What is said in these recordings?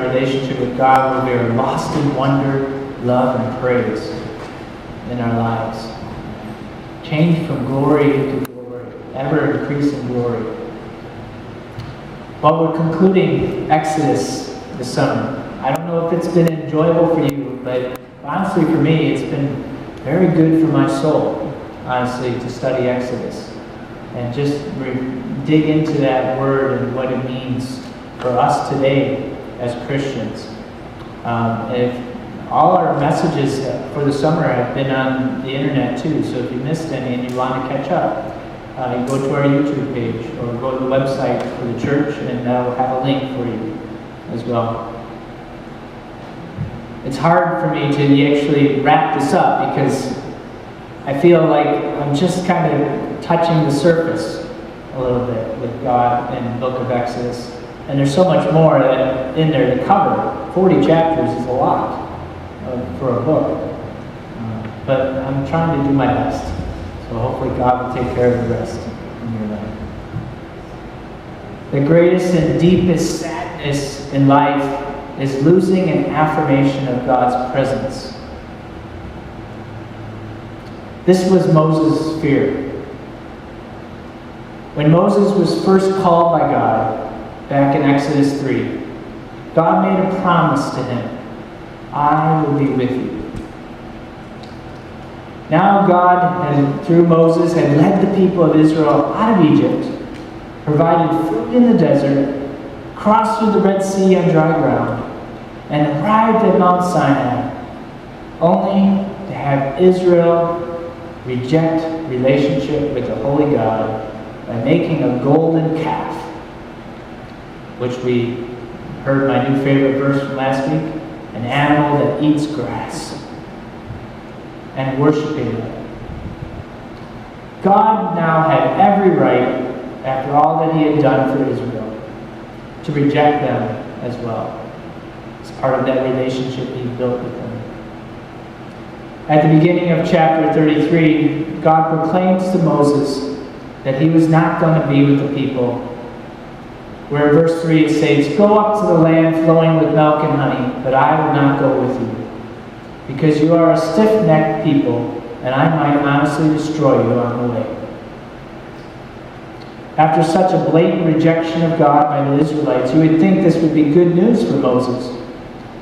relationship with God where we are lost in wonder, love, and praise in our lives. Change from glory to glory, ever increasing glory. Well, we're concluding Exodus this summer. I don't know if it's been enjoyable for you, but honestly for me, it's been very good for my soul, honestly, to study Exodus and just dig into that word and what it means for us today as Christians. All our messages for the summer have been on the internet too, so if you missed any and you want to catch up, you go to our YouTube page or go to the website for the church and they'll have a link for you as well. It's hard for me to actually wrap this up because I feel like I'm just kind of touching the surface a little bit with God in the book of Exodus. And there's so much more in there to cover. 40 chapters is a lot for a book. But I'm trying to do my best. So hopefully God will take care of the rest in your life. The greatest and deepest sadness in life is losing an affirmation of God's presence. This was Moses' fear. When Moses was first called by God, back in Exodus 3, God made a promise to him, I will be with you. Now God, through Moses, had led the people of Israel out of Egypt, provided food in the desert, crossed through the Red Sea on dry ground, and arrived at Mount Sinai, only to have Israel reject relationship with the Holy God by making a golden calf, which we heard my new favorite verse from last week, an animal that eats grass, and worshiping it. God now had every right, after all that he had done for Israel, to reject them as well, as part of that relationship he built with them. At the beginning of chapter 33, God proclaims to Moses that he was not going to be with the people. Where in verse 3 it says, go up to the land flowing with milk and honey, but I will not go with you, because you are a stiff-necked people, and I might honestly destroy you on the way. After such a blatant rejection of God by the Israelites, you would think this would be good news for Moses,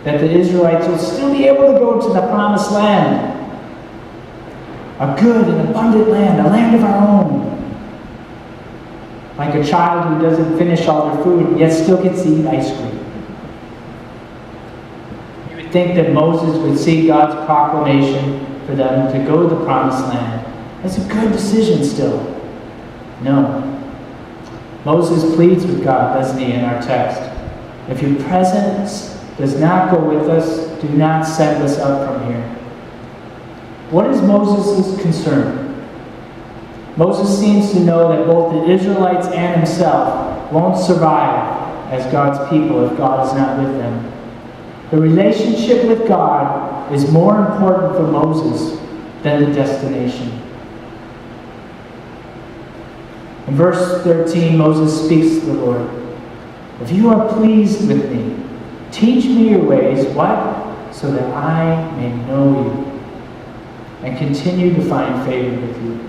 that the Israelites will still be able to go to the promised land, a good and abundant land, a land of our own. Like a child who doesn't finish all their food, yet still gets to eat ice cream. You would think that Moses would see God's proclamation for them to go to the promised land. That's a good decision still. No. Moses pleads with God, doesn't he, in our text? If your presence does not go with us, do not send us up from here. What is Moses' concern? Moses seems to know that both the Israelites and himself won't survive as God's people if God is not with them. The relationship with God is more important for Moses than the destination. In verse 13, Moses speaks to the Lord. If you are pleased with me, teach me your ways. What? So that I may know you and continue to find favor with you.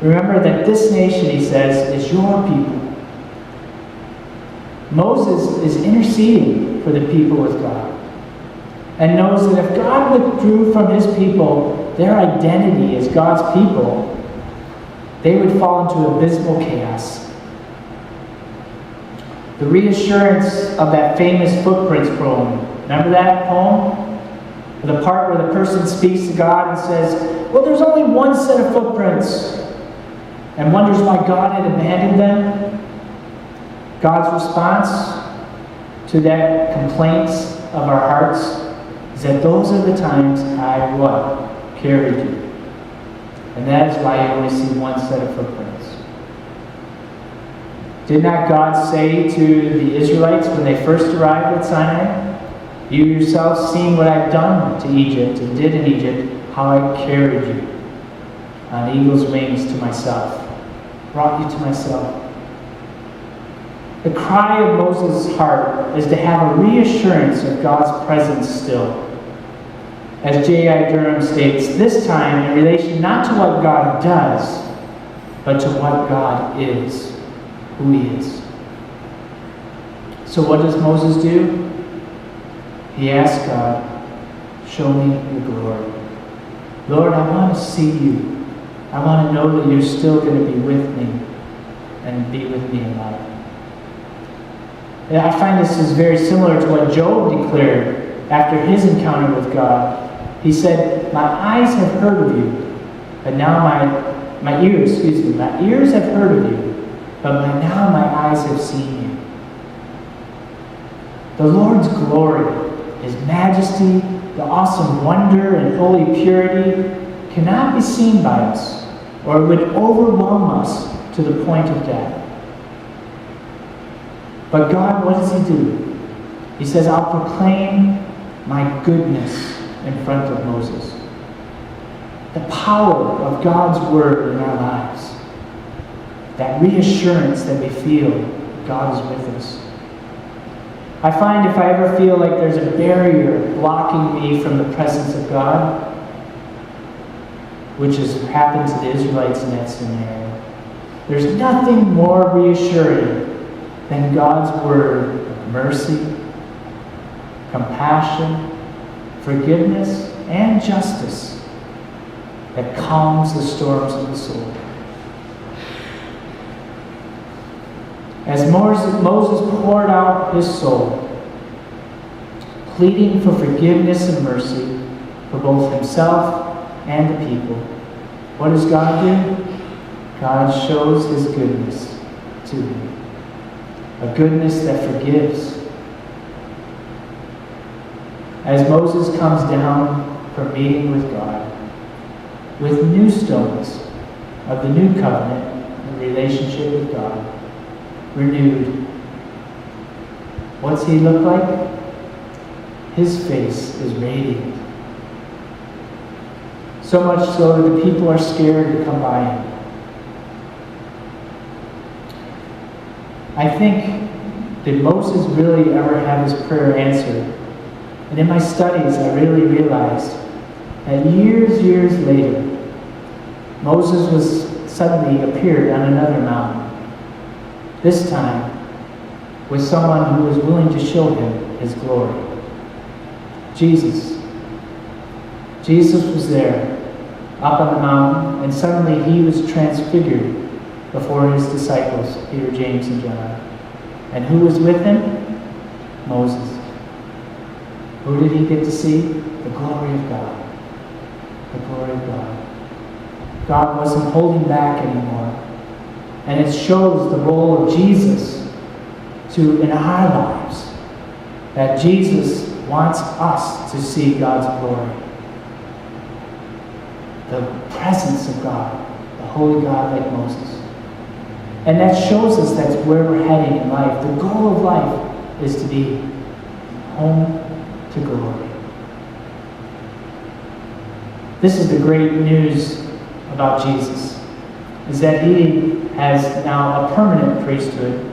Remember that this nation, he says, is your people. Moses is interceding for the people with God and knows that if God withdrew from his people their identity as God's people, they would fall into abysmal chaos. The reassurance of that famous Footprints poem. Remember that poem? The part where the person speaks to God and says, well, there's only one set of footprints, and wonders why God had abandoned them. God's response to that complaints of our hearts is that those are the times I what? Carried you. And that is why you only see one set of footprints. Did not God say to the Israelites when they first arrived at Sinai, you yourselves seen what I've done to Egypt and did in Egypt, how I carried you on eagle's wings to myself, brought you to myself. The cry of Moses' heart is to have a reassurance of God's presence still. As J.I. Durham states, this time in relation not to what God does, but to what God is, who He is. So what does Moses do? He asks God, show me your glory. Lord, I want to see you. I want to know that you're still going to be with me and be with me in life. And I find this is very similar to what Job declared after his encounter with God. He said, my eyes have heard of you, but now my ears have heard of you, but now my eyes have seen you. The Lord's glory, His majesty, the awesome wonder and holy purity cannot be seen by us, or it would overwhelm us to the point of death. But God, what does He do? He says, I'll proclaim my goodness in front of Moses. The power of God's word in our lives. That reassurance that we feel God is with us. I find if I ever feel like there's a barrier blocking me from the presence of God, which has happened to the Israelites in that scenario, there's nothing more reassuring than God's word of mercy, compassion, forgiveness, and justice that calms the storms of the soul. As Moses poured out his soul, pleading for forgiveness and mercy for both himself and the people, what does God do? God shows His goodness to him. A goodness that forgives. As Moses comes down from meeting with God, with new stones of the new covenant and relationship with God, renewed. What's he look like? His face is radiant. So much so that the people are scared to come by him. I think, did Moses really ever have his prayer answered? And in my studies, I really realized that years later, Moses was suddenly appeared on another mountain. This time, with someone who was willing to show him His glory. Jesus. Jesus was there, up on the mountain, and suddenly He was transfigured before His disciples, Peter, James, and John. And who was with Him? Moses. Who did he get to see? The glory of God. The glory of God. God wasn't holding back anymore. And it shows the role of Jesus in our lives. That Jesus wants us to see God's glory. The presence of God, the holy God like Moses. And that shows us that's where we're heading in life. The goal of life is to be home to glory. This is the great news about Jesus, is that He has now a permanent priesthood,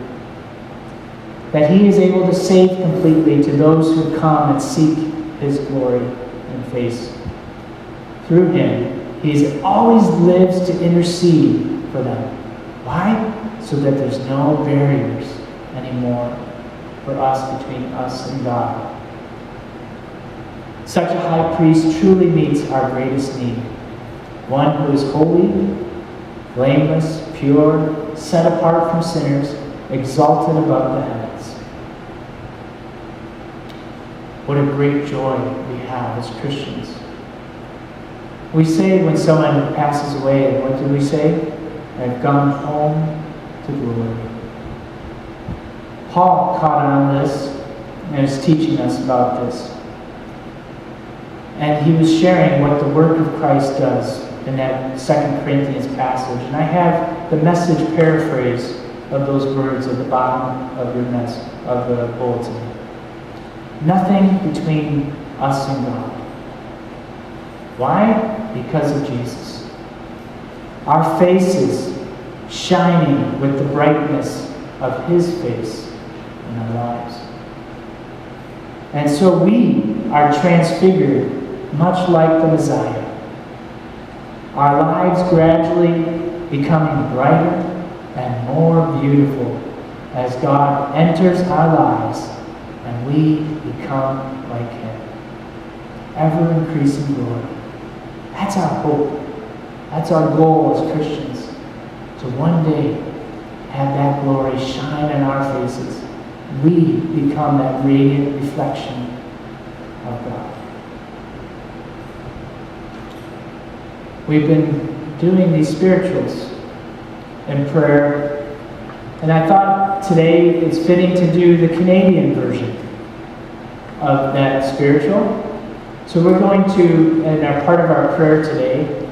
that He is able to save completely to those who come and seek His glory and face. Through Him, He always lives to intercede for them. Why? So that there's no barriers anymore for us, between us and God. Such a high priest truly meets our greatest need. One who is holy, blameless, pure, set apart from sinners, exalted above the heavens. What a great joy we have as Christians. We say when someone passes away, and what do we say? I've gone home to glory. Paul caught on this and is teaching us about this. And he was sharing what the work of Christ does in that 2 Corinthians passage. And I have the Message paraphrase of those words at the bottom of the bulletin. Nothing between us and God. Why? Because of Jesus. Our faces shining with the brightness of His face in our lives. And so we are transfigured much like the Messiah. Our lives gradually becoming brighter and more beautiful as God enters our lives and we become like Him. Ever increasing glory. That's our hope. That's our goal as Christians. To one day have that glory shine in our faces. We become that radiant reflection of God. We've been doing these spirituals in prayer, and I thought today it's fitting to do the Canadian version of that spiritual. So we're going to, in our part of our prayer today,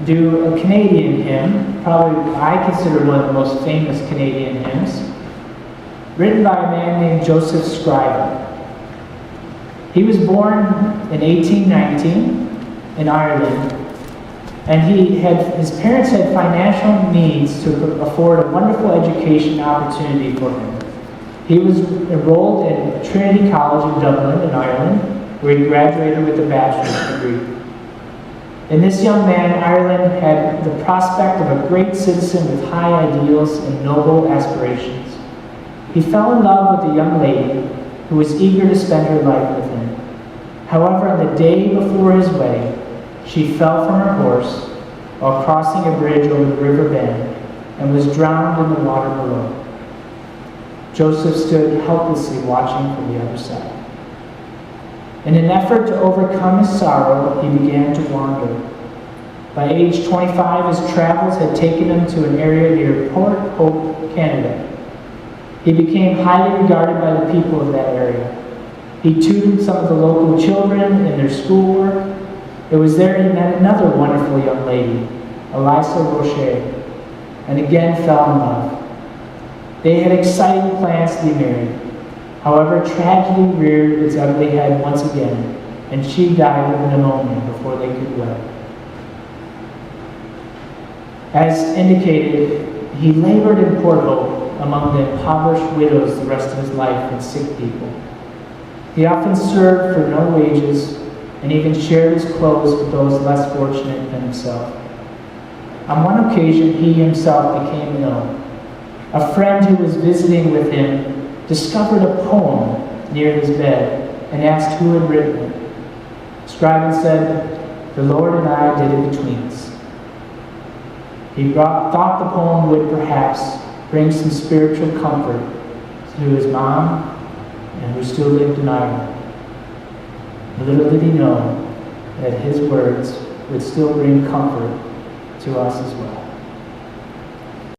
do a Canadian hymn, probably I consider one of the most famous Canadian hymns, written by a man named Joseph Scriven. He was born in 1819 in Ireland, and his parents had financial needs to afford a wonderful education opportunity for him. He was enrolled at Trinity College in Dublin in Ireland, where he graduated with a bachelor's degree. In this young man, Ireland had the prospect of a great citizen with high ideals and noble aspirations. He fell in love with a young lady who was eager to spend her life with him. However, on the day before his wedding, she fell from her horse while crossing a bridge over the River Ben and was drowned in the water below. Joseph stood helplessly watching from the other side. In an effort to overcome his sorrow, he began to wander. By age 25, his travels had taken him to an area near Port Hope, Canada. He became highly regarded by the people of that area. He tutored some of the local children in their schoolwork. It was there he met another wonderful young lady, Eliza Rocher, and again fell in love. They had exciting plans to be married. However, tragedy reared its ugly head once again, and she died of pneumonia before they could wed. As indicated, he labored in Port Hope among the impoverished widows the rest of his life and sick people. He often served for no wages and even shared his clothes with those less fortunate than himself. On one occasion, he himself became ill. A friend who was visiting with him discovered a poem near his bed and asked who had written it. Scriven said, "The Lord and I did it between us." He thought the poem would perhaps bring some spiritual comfort to his mom and who still lived in Ireland. Little did he know that his words would still bring comfort to us as well.